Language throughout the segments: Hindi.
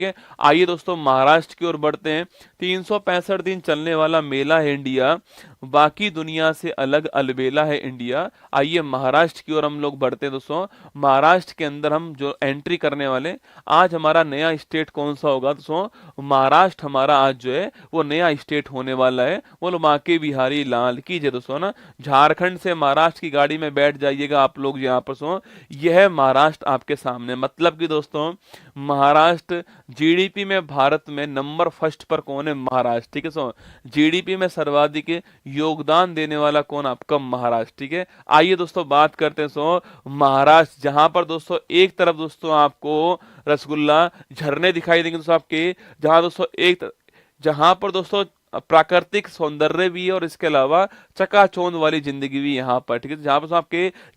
है। आइए दोस्तों महाराष्ट्र की ओर बढ़ते हैं। 365 दिन चलने वाला मेला है इंडिया, बाकी दुनिया से अलग अलबेला है इंडिया। आइए महाराष्ट्र की ओर हम लोग बढ़ते हैं दोस्तों। महाराष्ट्र के अंदर हम जो एंट्री करने वाले, आज हमारा नया स्टेट कौन सा होगा दोस्तों? महाराष्ट्र हमारा आज जो है वो नया स्टेट होने वाला है। बोलो माँ के बिहारी लाल की जय दोस्तों ना। झारखंड से महाराष्ट्र की गाड़ी में बैठ जाइएगा आप लोग यहाँ पर सो। यह महाराष्ट्र आपके सामने, मतलब कि दोस्तों महाराष्ट्र जीडीपी में भारत में नंबर फर्स्ट पर कौन है? महाराष्ट्र, ठीक है सो। जीडीपी में सर्वाधिक योगदान देने वाला कौन? आपका महाराष्ट्र, ठीक है। आइए दोस्तों बात करते हैं सो महाराष्ट्र, जहां पर दोस्तों एक तरफ दोस्तों आपको रसगुल्ला झरने दिखाई देंगे दोस्तों आपके, जहां दोस्तों जहां पर दोस्तों प्राकृतिक सौंदर्य भी है और इसके अलावा चकाचौंध वाली जिंदगी भी यहाँ पर, ठीक है।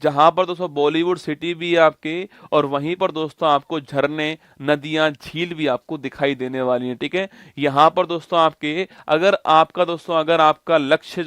जहां पर दोस्तों बॉलीवुड सिटी भी है आपके, और वहीं पर दोस्तों आपको झरने, नदियां, झील भी आपको दिखाई देने वाली हैं, ठीक है। यहाँ पर दोस्तों आपके अगर आपका लक्ष्य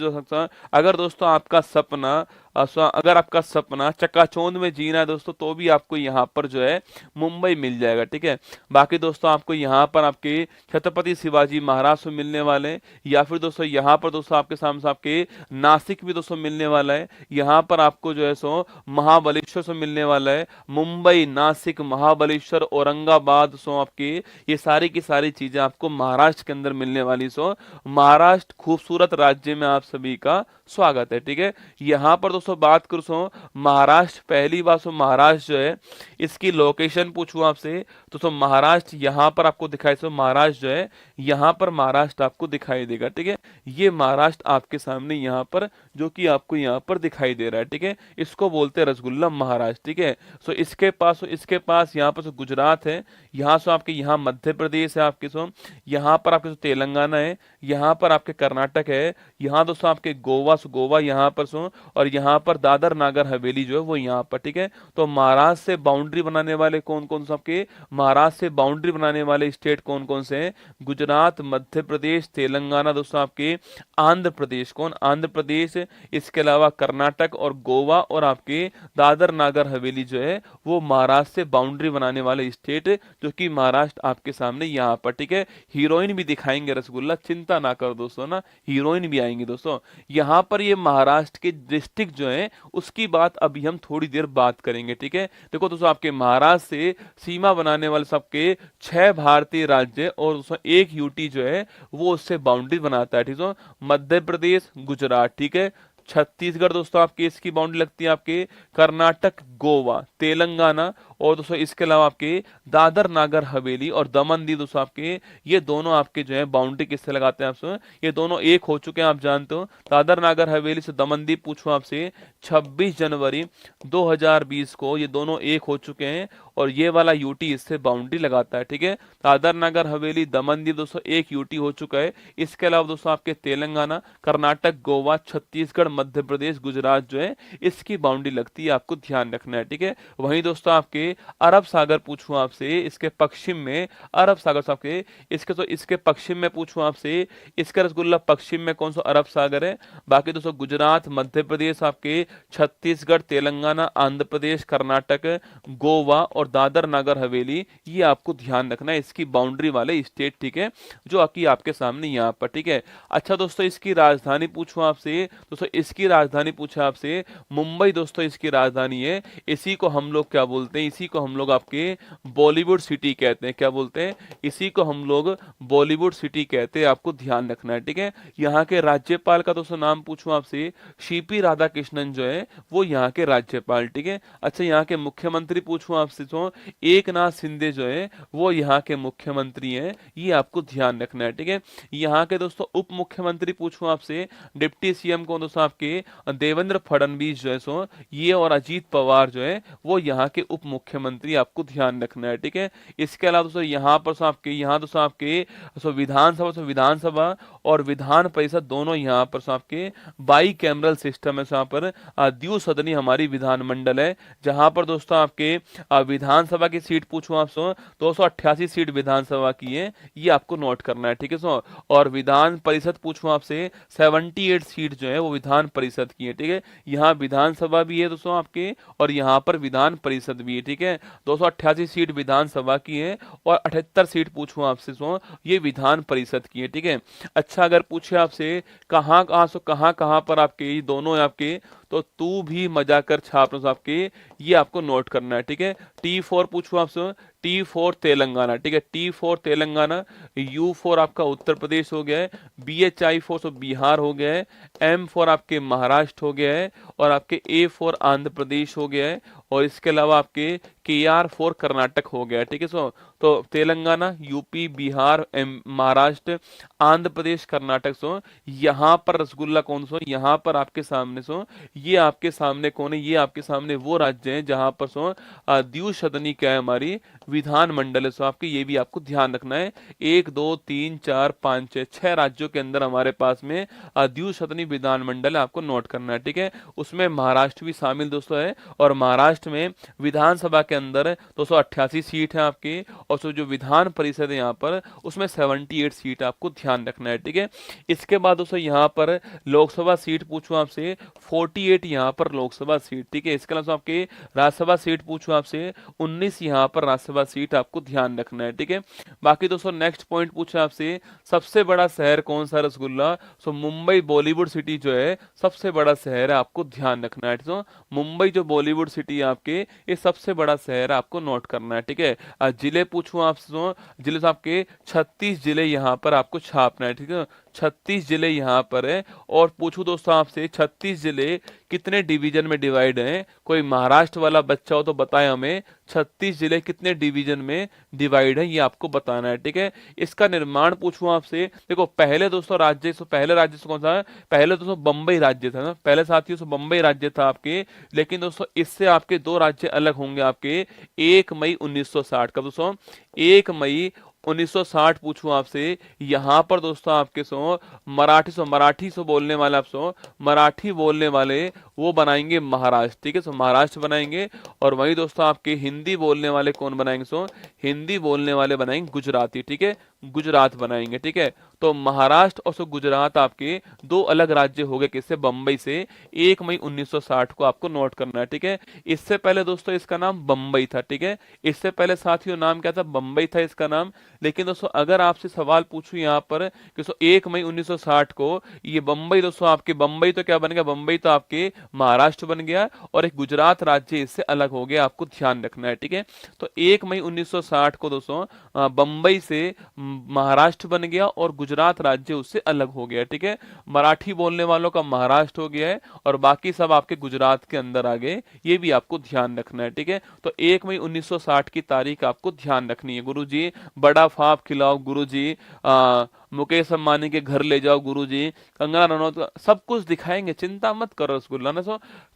अगर दोस्तों आपका सपना अगर आपका सपना चकाचौंध में जीना है दोस्तों, तो भी आपको यहाँ पर जो है मुंबई मिल जाएगा, ठीक है। बाकी दोस्तों आपको यहाँ पर आपके छत्रपति शिवाजी महाराज से मिलने वाले हैं, या फिर दोस्तों यहाँ पर दोस्तों आपके सामने से आपके नासिक भी दोस्तों मिलने वाला है। यहाँ पर आपको जो है सो महाबलेश्वर से मिलने वाला है। मुंबई, नासिक, महाबलेश्वर, औरंगाबाद सो आपके ये सारी की सारी चीजें आपको महाराष्ट्र के अंदर मिलने वाली। सो महाराष्ट्र खूबसूरत राज्य में आप सभी का स्वागत है, ठीक है। यहाँ पर दोस्तों बात करूं सो महाराष्ट्र, पहली बात सो महाराष्ट्र जो है इसकी लोकेशन पूछूं आपसे तो महाराष्ट्र यहाँ पर आपको दिखाई, सो महाराष्ट्र जो है यहाँ पर महाराष्ट्र आपको दिखाई देगा, ठीक है। ये महाराष्ट्र आपके सामने यहाँ पर जो कि आपको यहाँ पर दिखाई दे रहा है, ठीक है। इसको बोलते हैं रसगुल्ला महाराष्ट्र, ठीक है। सो इसके पास यहाँ पर गुजरात है, यहाँ से आपके यहाँ मध्य प्रदेश है आपके सो, यहाँ पर आपके तेलंगाना है, यहाँ पर आपके कर्नाटक है, यहाँ दोस्तों आपके गोवा यहाँ पर सो, और यहाँ पर दादर नागर हवेली जो है वो यहाँ पर, ठीक है। तो महाराष्ट्र से बाउंड्री बनाने वाले कौन कौन से आपके, महाराष्ट्र से बाउंड्री बनाने वाले स्टेट कौन कौन से हैं? गुजरात, मध्य प्रदेश, तेलंगाना दोस्तों आपके, आंध्र प्रदेश, कौन? आंध्र प्रदेश, इसके अलावा कर्नाटक और गोवा, और आपके दादर नागर हवेली जो है वो महाराष्ट्र से बाउंड्री बनाने वाले स्टेट, जो कि महाराष्ट्र आपके सामने यहाँ पर, ठीक है। हीरोइन भी दिखाएंगे रसगुल्ला, चिंता ना करो दोस्तों ना, हीरोइन भी आएंगे दोस्तों। यहाँ पर ये महाराष्ट्र के डिस्ट्रिक्ट जो है उसकी बात अभी हम थोड़ी देर बात करेंगे, ठीक है। देखो दोस्तों आपके महाराष्ट्र से सीमा बनाने वाले सबके 6 भारतीय राज्य और दोस्तों एक यूटी जो है वो उससे बाउंड्री बनाता है, ठीक है। मध्य प्रदेश, गुजरात, ठीक है। छत्तीसगढ़ दोस्तों आपके इसकी बाउंड्री लगती है आपके, कर्नाटक, गोवा, तेलंगाना, और दोस्तों इसके अलावा आपके दादर नागर हवेली और दमन दीव दोस्तों आपके, ये दोनों आपके जो है बाउंड्री किससे लगाते हैं आपसे? ये दोनों एक हो चुके हैं, आप जानते हो। दादर नागर हवेली से दमन दीव पूछूं आपसे 26 जनवरी 2020 को ये दोनों एक हो चुके हैं, और ये वाला यूटी इससे बाउंड्री लगाता है, ठीक है। दादर नागर हवेली, दमन दीव दोस्तों एक यूटी हो चुका है। इसके अलावा दोस्तों आपके तेलंगाना, कर्नाटक, गोवा, छत्तीसगढ़, मध्य प्रदेश, गुजरात जो है इसकी बाउंड्री लगती है, आपको ध्यान रखना है, ठीक है। वहीं दोस्तों आपके अरब सागर पूछूं आपसे, इसके पश्चिम में अरब सागर से आपके इसके पश्चिम में पूछूं आपसे, इसका रसगुल्ला पश्चिम में कौन सा अरब सागर है? बाकी दोस्तों गुजरात, मध्य प्रदेश आपके, छत्तीसगढ़, तेलंगाना, आंध्र प्रदेश, कर्नाटक, गोवा और दादर नागर हवेली, ये आपको ध्यान रखना है, इसकी बाउंड्री वाले स्टेट, ठीक है, जो आपके सामने यहाँ पर, ठीक है। अच्छा दोस्तों इसकी राजधानी पूछूं आपसे, दोस्तों इसकी राजधानी पूछा आपसे मुंबई दोस्तों इसकी राजधानी है। इसी को हम लोग क्या बोलते हैं? इसी को हम लोग आपके बॉलीवुड सिटी कहते हैं। क्या बोलते हैं? इसी को हम लोग बॉलीवुड सिटी कहते हैं, आपको ध्यान रखना है, ठीक है। यहाँ के राज्यपाल का दोस्तों नाम पूछूं आपसे, सीपी राधाकृष्णन जो है वो यहाँ के राज्यपाल, ठीक है। अच्छा यहाँ के मुख्यमंत्री पूछूं आपसे तो एकनाथ शिंदे जो है वो यहाँ के मुख्यमंत्री हैं, ये आपको ध्यान रखना है, ठीक है। यहाँ के दोस्तों उप मुख्यमंत्री पूछूं आपसे, डिप्टी सीएम को दोस्तों आपके देवेंद्र फडणवीस जो है सो ये, और अजीत पवार जो है वो यहाँ के उप मुख्यमंत्री, आपको ध्यान रखना है, ठीक है। इसके अलावा दोस्तों यहाँ पर दोस्तों आपके विधानसभा और विधान परिषद दोनों यहाँ पर आपके बाई कैमरल सिस्टम है। यहाँ पर द्विसदनी हमारी विधानमंडल है, जहां पर दोस्तों आपके विधानसभा की सीट पूछूं आपसे 288 सीट विधानसभा की है, ये आपको नोट करना है, ठीक है सो। और विधान परिषद पूछूं आपसे 78 सीट जो है वो विधान परिषद की है, ठीक है। यहाँ विधानसभा भी है दोस्तों आपके, और यहाँ पर विधान परिषद भी है, ठीक है। ठीक है। 288 सीट विधानसभा की है और 78 सीट पूछूं आपसे सो ये विधान परिषद की है, ठीक है। अच्छा, अगर पूछे आपसे कहाँ पर आपके ये दोनों है आपके, तो तू भी मजा कर छात्र आपके, ये आपको नोट करना है, ठीक है। T4 पूछूं आपसे, T4 तेलंगाना, ठीक है। T4 तेलंगाना, U4 आपका उत्तर प्रदेश हो गया है, BHI4 तो बिहार हो गया है, M4 आपके महाराष्ट्र हो गया है और आपके A4 आंध्र प्रदेश हो गया है और इसके अलावा आपके KR4 कर्नाटक हो गया है, ठीक है। तो तेलंगाना, यूपी, बिहार, महाराष्ट्र, आंध्र प्रदेश, कर्नाटक यहाँ पर रसगुल्ला कौन यहाँ पर आपके सामने ये आपके सामने कौन है, ये आपके सामने वो राज्य हैं जहां पर द्विसदनी क्या है हमारी विधानमंडल है। आपके ये भी आपको ध्यान रखना है। 1 2 3 4 5 6 राज्यों के अंदर हमारे पास में द्विसदनी विधानमंडल है, आपको नोट करना है, ठीक है। उसमें महाराष्ट्र भी शामिल दोस्तों है और महाराष्ट्र में विधानसभा के अंदर 288 सीट है आपकी और जो विधान परिषद है यहाँ पर उसमें 78 सीट आपको ध्यान रखना है, ठीक है। इसके बाद दोस्तों यहाँ पर लोकसभा सीट पूछूं आपसे 48 यहाँ पर लोकसभा सीट, ठीक है। इसके अलावा आपके राज्यसभा सीट पूछूं आपसे 19 यहाँ पर राज्यसभा सीट आपको ध्यान रखना है, ठीक है। बाकी दोस्तों नेक्स्ट पॉइंट पूछा आपसे सबसे बड़ा शहर कौन सा रसगुल्ला, मुंबई बॉलीवुड सिटी जो है सबसे बड़ा शहर है, आपको ध्यान रखना है। तो मुंबई जो बॉलीवुड सिटी है आपके ये सबसे बड़ा शहर है, आपको नोट करना है, ठीक है। जिले पूछूं आपसे, जिले से आपके 36 जिले यहाँ पर आपको छापना है, ठीक है। 36 जिले यहाँ पर है और पूछूं दोस्तों आपसे 36 जिले कितने डिवीजन में डिवाइड हैं, कोई महाराष्ट्र वाला बच्चा हो तो बताए हमें 36 जिले कितने डिवीजन में डिवाइड है, ये आपको बताना है, ठीक है। इसका निर्माण पूछूं आपसे, देखो पहले दोस्तों पहले राज्य कौन सा है, पहले दोस्तों बंबई राज्य था ना, पहले साथियों बंबई राज्य था आपके, लेकिन दोस्तों इससे आपके दो राज्य अलग होंगे आपके 1 मई 1960 का दोस्तों 1 मई 1960 पूछूं आपसे, यहां पर दोस्तों आपके मराठी बोलने वाले मराठी बोलने वाले वो बनाएंगे महाराष्ट्र, ठीक है। महाराष्ट्र बनाएंगे और वही दोस्तों आपके हिंदी बोलने वाले कौन बनाएंगे हिंदी बोलने वाले बनाएंगे गुजराती, ठीक है। गुजरात बनाएंगे, ठीक है। तो महाराष्ट्र और गुजरात आपके दो अलग राज्य हो गए किससे, बंबई से। 1 मई 1960 को आपको नोट करना है, ठीक है। इससे पहले दोस्तों इसका नाम बंबई था, ठीक है। इससे पहले साथियों नाम क्या था, बंबई था इसका नाम। लेकिन दोस्तों अगर आपसे सवाल पूछूं यहाँ पर कि 1 मई 1960 को ये बंबई दोस्तों आपके बंबई तो क्या बन गया, बंबई तो आपके महाराष्ट्र बन गया और एक गुजरात राज्य इससे अलग हो गया, आपको ध्यान रखना है, ठीक है। तो 1 मई 1960 को दोस्तों बंबई से महाराष्ट्र बन गया और गुजरात राज्य उससे अलग हो गया, ठीक है। मराठी बोलने वालों का महाराष्ट्र हो गया है और बाकी सब आपके गुजरात के अंदर आ गए, ये भी आपको ध्यान रखना है, ठीक है। तो 1 मई 1960 की तारीख आपको ध्यान रखनी है। गुरुजी बड़ा फाप खिलाओ, गुरुजी मुकेश अंबानी के घर ले जाओ, गुरुजी कंगना रनौत, सब कुछ दिखाएंगे, चिंता मत करो रसगुल्ला ना।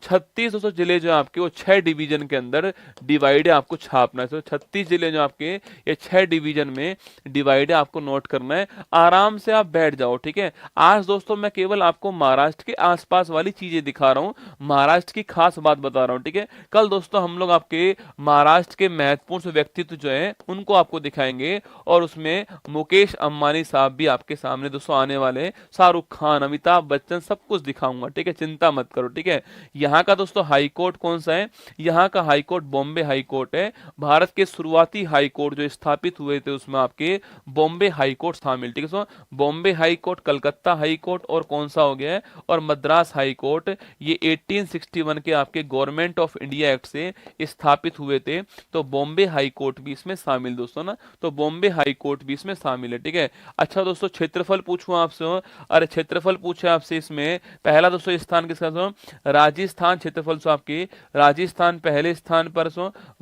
36 जिले जो आपके वो 6 डिवीजन के अंदर डिवाइड है, आपको छापना है। 36 जिले जो आपके ये 6 डिवीजन में डिवाइड है, आपको नोट करना है। आराम से आप बैठ जाओ, ठीक है। आज दोस्तों मैं केवल आपको महाराष्ट्र के आसपास वाली चीजें दिखा रहा हूँ, महाराष्ट्र की खास बात बता रहा हूँ, ठीक है। कल दोस्तों हम लोग आपके महाराष्ट्र के महत्वपूर्ण व्यक्तित्व जो है उनको आपको दिखाएंगे और उसमें मुकेश अंबानी साहब भी आपके सामने दोस्तों आने वाले, शाहरुख खान, अमिताभ बच्चन, सब कुछ दिखाऊंगा, ठीक है। चिंता मत करो, ठीक है। यहाँ का दोस्तों हाई कोर्ट कौन सा है, यहाँ का high court Bombay high court है। भारत के शुरुआती हाई कोर्ट जो स्थापित हुए थे उसमें आपके बॉम्बे हाई कोर्ट शामिल, ठीक है। Bombay high court, Calcutta high court और कौन सा हो गया है, और मद्रास हाई कोर्ट, ये 1861 के आपके गवर्नमेंट ऑफ इंडिया एक्ट से स्थापित हुए थे। तो बॉम्बे हाई कोर्ट भी इसमें शामिल दोस्तों ना, तो बॉम्बे हाई कोर्ट भी इसमें शामिल है, ठीक है। अच्छा दोस्तों क्षेत्रफल पूछूं आपसे, अरे क्षेत्रफल पूछे आपसे, इसमें पहला दोस्तों स्थान किसका, राजस्थान क्षेत्रफल आपके राजस्थान पहले स्थान पर,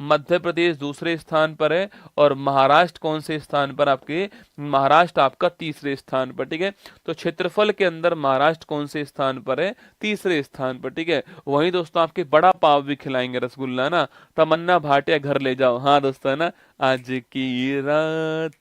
मध्य प्रदेश दूसरे स्थान पर है और महाराष्ट्र कौन से स्थान पर, आपके महाराष्ट्र आपका तीसरे स्थान पर, ठीक है। तो क्षेत्रफल के अंदर महाराष्ट्र कौन से स्थान पर है, तीसरे स्थान पर, ठीक है। वहीं दोस्तों आपके बड़ा पाव भी खिलाएंगे रसगुल्ला ना, तमन्ना भाटिया घर ले जाओ, हाँ दोस्तों ना, आज की रात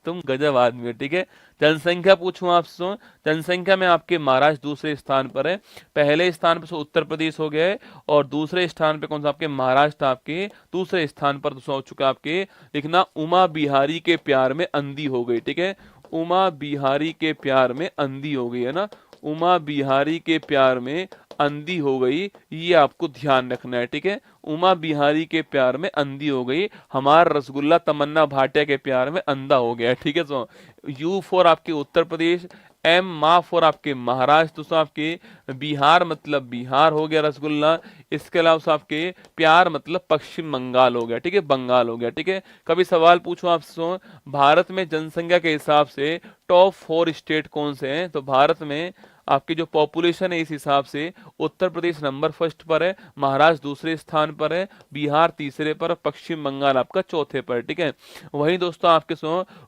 तुम गजब आदमी हो, ठीक है। जनसंख्या पूछूं आपसे, जनसंख्या में आपके महाराष्ट्र दूसरे स्थान पर है, पहले स्थान पर उत्तर प्रदेश हो गया है और दूसरे स्थान पे कौन सा आपके महाराष्ट्र आपके दूसरे स्थान पर हो चुका आपके, लिखना उमा बिहारी के प्यार में अंधी हो गई, ठीक है। उमा बिहारी के प्यार में अंधी हो गई है ना, उमा बिहारी के प्यार में अंधी हो गई, ये आपको ध्यान रखना है, ठीक है। उमा बिहारी के प्यार में अंधी हो गई, हमारा रसगुल्ला तमन्ना भाटिया के प्यार में अंधा हो गया। ठीक है, तो यू फॉर आपके उत्तर प्रदेश, एम मा फॉर आपके महाराष्ट्र, दोस्तों आपके बिहार मतलब बिहार हो गया रसगुल्ला। इसके अलावा आपके प्यार मतलब पश्चिम बंगाल हो गया। ठीक है, बंगाल हो गया। ठीक है, कभी सवाल पूछो आपसे, भारत में जनसंख्या के हिसाब से टॉप 4 स्टेट कौन से हैं, तो भारत में आपकी जो पॉपुलेशन है इस हिसाब से उत्तर प्रदेश नंबर फर्स्ट पर है, महाराष्ट्र दूसरे स्थान पर है, बिहार तीसरे पर, पश्चिम बंगाल आपका चौथे पर। ठीक है, वहीं दोस्तों आपके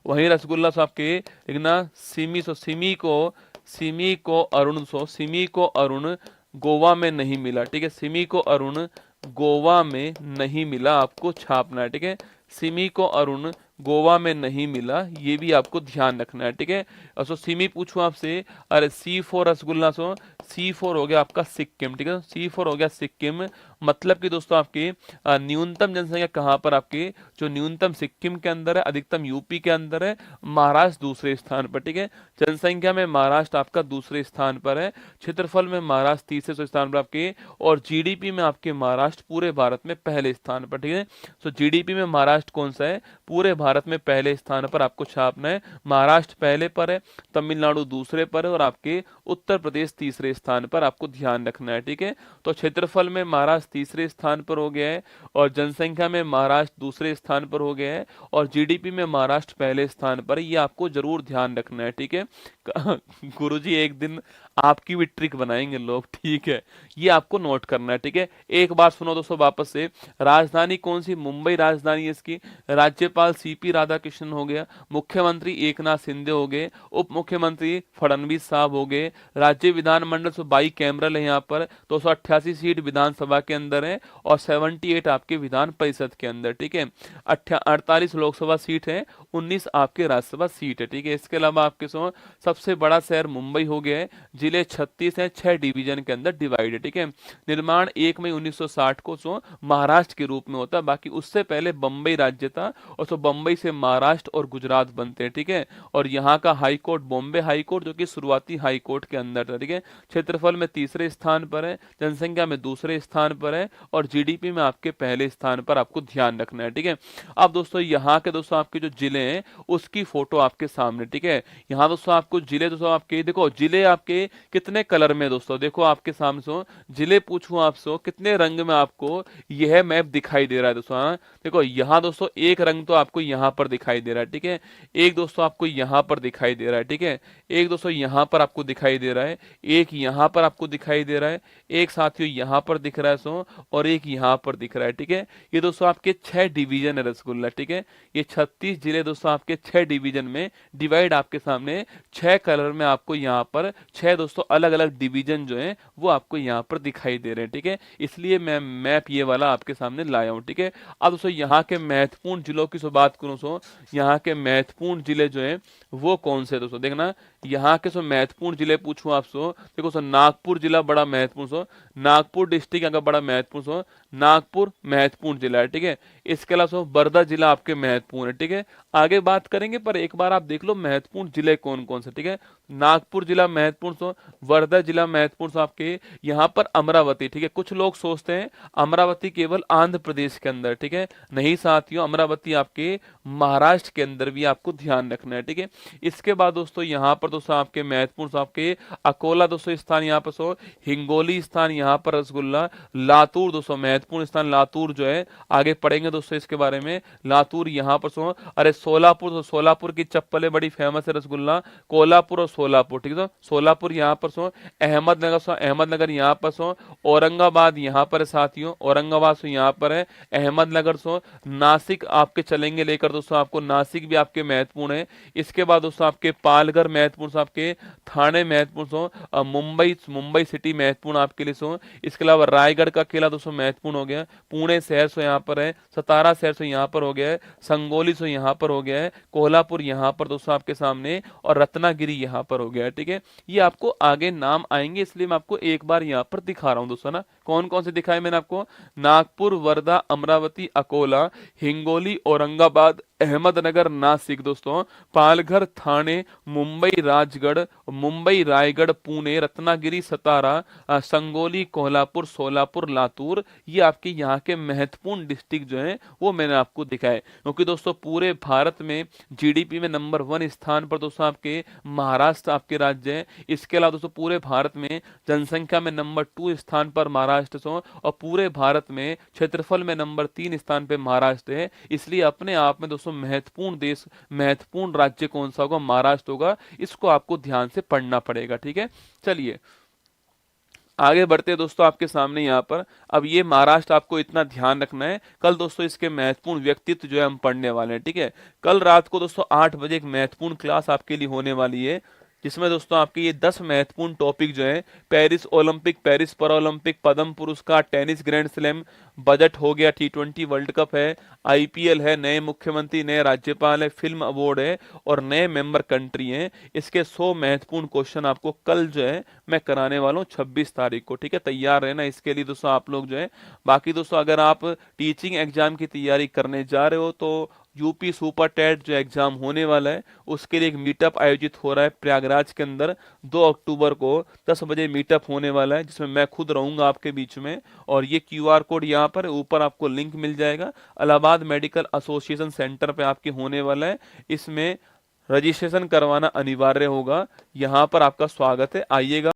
वहीं रसगुल्ला आपके लिखना सिमी को अरुण सिमी को अरुण गोवा में नहीं मिला। ठीक है, सिमी को अरुण गोवा में नहीं मिला, आपको छापना है। ठीक है, सिमी को अरुण गोवा में नहीं मिला, ये भी आपको ध्यान रखना है। ठीक है, सिमी पूछूं आपसे, अरे C4 रसगुल्ला, C4 हो गया आपका सिक्किम। ठीक है, C4 हो गया सिक्किम, मतलब कि दोस्तों आपकी न्यूनतम जनसंख्या कहाँ पर, आपकी जो न्यूनतम सिक्किम के अंदर है, अधिकतम यूपी के अंदर है, महाराष्ट्र दूसरे स्थान पर। ठीक है, जनसंख्या में महाराष्ट्र आपका दूसरे स्थान पर है, क्षेत्रफल में महाराष्ट्र तीसरे स्थान पर आपके, और जीडीपी में आपके महाराष्ट्र पूरे भारत में पहले स्थान पर। ठीक है, तो जीडीपी में महाराष्ट्र कौन सा है, पूरे भारत में पहले स्थान पर आपको छापना है। महाराष्ट्र पहले पर है, तमिलनाडु दूसरे पर है, और आपके उत्तर प्रदेश तीसरे स्थान पर, आपको ध्यान रखना है। ठीक है, तो क्षेत्रफल में महाराष्ट्र तीसरे स्थान पर हो गया है, और जनसंख्या में महाराष्ट्र दूसरे स्थान पर हो गया है, और जीडीपी में महाराष्ट्र पहले स्थान पर है, ये आपको जरूर ध्यान रखना है। ठीक है, गुरुजी एक दिन आपकी भी ट्रिक बनाएंगे लोग। ठीक है, ये आपको नोट करना है। ठीक है, एक बार सुनो दोस्तों वापस से, राजधानी कौन सी, मुंबई राजधानी है इसकी, राज्यपाल सीपी राधाकृष्णन हो गया, मुख्यमंत्री एकनाथ शिंदे हो गए, उप मुख्यमंत्री फडणवीस साहब हो गए, राज्य विधानमंडल 22 कैमरल है यहाँ पर, 288 सीट विधानसभा के अंदर है, और 78 आपके विधान परिषद के अंदर। ठीक है, 48 लोकसभा सीट है, 19 आपके राज्यसभा सीट है। ठीक है, इसके अलावा आपके सबसे बड़ा शहर मुंबई हो गया है, जिले 36 हैं, 6 डिवीजन के अंदर डिवाइड है। ठीक है, निर्माण 1 मई 1960 को महाराष्ट्र के रूप में होता है, बाकी उससे पहले बम्बई राज्य था, और बम्बई से महाराष्ट्र और गुजरात बनते हैं। ठीक है, और यहाँ का high court Bombay high court, जो कि शुरुआती हाई कोर्ट के अंदर था। ठीक है, क्षेत्रफल में तीसरे स्थान पर है, जनसंख्या में दूसरे स्थान पर है, और जीडीपी में आपके पहले स्थान पर, आपको ध्यान रखना है। ठीक है, अब दोस्तों यहाँ के दोस्तों आपके जो जिले हैं उसकी फोटो आपके सामने। ठीक है, यहाँ दोस्तों आपको जिले दोस्तों आपके देखो, जिले आपके कितने कलर में दोस्तों, देखो आपके सामने जिले पूछूं आपसे कितने रंग में आपको यह मैप दिखाई दे रहा है दोस्तों। हाँ, देखो यहाँ दोस्तों एक रंग तो आपको यहाँ पर दिखाई दे रहा है। ठीक है, एक दोस्तों आपको यहाँ पर दिखाई दे रहा है। ठीक है, एक दोस्तों यहाँ पर आपको दिखाई दे रहा है, एक यहाँ पर आपको दिखाई दे रहा है, एक साथियों यहाँ पर दिख रहा है और एक यहाँ पर दिख रहा है। ठीक है, ये दोस्तों आपके 6 डिवीजन है रसगुल्ला। ठीक है, ये 36 जिले दोस्तों आपके 6 डिवीजन में डिवाइड, आपके सामने 6 कलर में आपको यहाँ पर 6 दोस्तों अलग अलग डिवीजन जो है वो आपको यहाँ पर दिखाई दे रहे हैं। ठीक है, इसलिए मैं मैप ये वाला आपके सामने लाया हूँ। ठीक है, अब दोस्तों यहाँ के महत्वपूर्ण जिलों की बात करूँ यहाँ के महत्वपूर्ण जिले जो है वो कौन से दोस्तों, देखना यहाँ के महत्वपूर्ण जिले पूछूं आपसे, देखो नागपुर जिला बड़ा महत्वपूर्ण, नागपुर डिस्ट्रिक्ट अगर बड़ा महत्वपूर्ण, नागपुर महत्वपूर्ण जिला है। ठीक है, इसके अलावा वर्धा जिला आपके महत्वपूर्ण है। ठीक है, आगे बात करेंगे, पर एक बार आप देख लो महत्वपूर्ण जिले कौन कौन से। ठीक है, नागपुर जिला महत्वपूर्ण, वर्धा जिला महत्वपूर्ण आपके, यहाँ पर अमरावती। ठीक है, कुछ लोग सोचते हैं अमरावती केवल आंध्र प्रदेश के अंदर। ठीक है, नहीं साथियों, अमरावती आपके महाराष्ट्र के अंदर भी आपको ध्यान रखना है। ठीक है, इसके बाद दोस्तों यहाँ पर दोस्तों आपके महत्वपूर्ण आपके अकोला दोस्तों स्थान, यहाँ पर हिंगोली स्थान, यहाँ पर रसगुल्ला, लातूर दोस्तों महत्वपूर्ण स्थान, लातूर जो है आगे पढ़ेंगे दोस्तों इसके बारे में, लातूर यहाँ पर अरे सोलापुर, सोलापुर की चप्पलें बड़ी फेमस है रसगुल्ला, कोल्हापुर और सोलापुर। ठीक है, सोलापुर यहाँ पर अहमदनगर, अहमदनगर यहाँ पर औरंगाबाद यहाँ पर साथियों, औरंगाबाद यहाँ पर है, अहमदनगर नासिक आपके चलेंगे लेकर दोस्तों, आपको नासिक भी आपके महत्वपूर्ण है। इसके बाद दोस्तों आपके पालघर महत्वपूर्ण, आपके थाने महत्वपूर्ण, मुंबई सिटी महत्वपूर्ण आपके लिए इसके अलावा रायगढ़ का किला दोस्तों महत्वपूर्ण हो गया, पुणे शहर यहाँ पर है, सतारा शहर यहाँ पर हो गया है, संगोली यहाँ पर हो गया है, कोल्हापुर यहाँ पर दोस्तों आपके सामने, और रत्नागिरी यहाँ पर हो गया है। ठीक है, ये आपको आगे नाम आएंगे, इसलिए मैं आपको एक बार यहाँ पर दिखा रहा हूँ दोस्तों ना, कौन कौन से दिखाए मैंने आपको, नागपुर, वर्धा, अमरावती, अकोला, हिंगोली, औरंगाबाद, अहमदनगर, नासिक दोस्तों, पालघर, ठाणे, मुंबई, राजगढ़, मुंबई, रायगढ़, पुणे, रत्नागिरी, सतारा, संगोली, कोल्हापुर, सोलापुर, लातूर, ये आपके यहाँ के महत्वपूर्ण डिस्ट्रिक्ट जो हैं वो मैंने आपको दिखाए। क्योंकि दोस्तों पूरे भारत में जीडीपी में नंबर 1 स्थान पर दोस्तों आपके महाराष्ट्र आपके राज्य है। इसके अलावा दोस्तों पूरे भारत में जनसंख्या में नंबर 2 स्थान पर महाराष्ट्र सो, और पूरे भारत में क्षेत्रफल में नंबर 3 स्थान पे महाराष्ट्र है। इसलिए अपने आप में दोस्तों महत्वपूर्ण देश, महत्वपूर्ण राज्य कौन सा होगा? महाराष्ट्र होगा। इसको आपको ध्यान से पढ़ना पड़ेगा, ठीक है। चलिए आगे बढ़ते हैं दोस्तों, आपके सामने यहाँ पर अब ये महाराष्ट्र आपको इतना ध्यान रखना है। कल दोस्तों इसके महत्वपूर्ण व्यक्तित्व जो है हम पढ़ने वाले हैं, ठीक है। कल रात को दोस्तों 8 बजे एक महत्वपूर्ण क्लास आपके लिए होने वाली है, जिसमें दोस्तों आपके ये 10 महत्वपूर्ण टॉपिक जो है, पेरिस ओलंपिक, पेरिस पैरालंपिक, पद्म पुरस्कार, टेनिस ग्रैंड स्लैम, बजट हो गया, T20 वर्ल्ड कप है, आईपीएल है, नए मुख्यमंत्री, नए राज्यपाल है, फिल्म अवार्ड है और नए मेंबर कंट्री हैं। इसके 100 महत्वपूर्ण क्वेश्चन आपको कल जो है मैं कराने वाला हूँ 26 तारीख को, ठीक है। तैयार रहना इसके लिए दोस्तों आप लोग जो है। बाकी दोस्तों अगर आप टीचिंग एग्जाम की तैयारी करने जा रहे हो तो यूपी सुपर टेट जो एग्जाम होने वाला है उसके लिए एक मीटअप आयोजित हो रहा है प्रयागराज के अंदर। 2 अक्टूबर को 10 बजे मीटअप होने वाला है, जिसमें मैं खुद रहूंगा आपके बीच में। और ये क्यूआर कोड यहाँ पर ऊपर आपको लिंक मिल जाएगा। इलाहाबाद मेडिकल एसोसिएशन सेंटर पे आपके होने वाला है। इसमें रजिस्ट्रेशन करवाना अनिवार्य होगा। यहाँ पर आपका स्वागत है, आइएगा।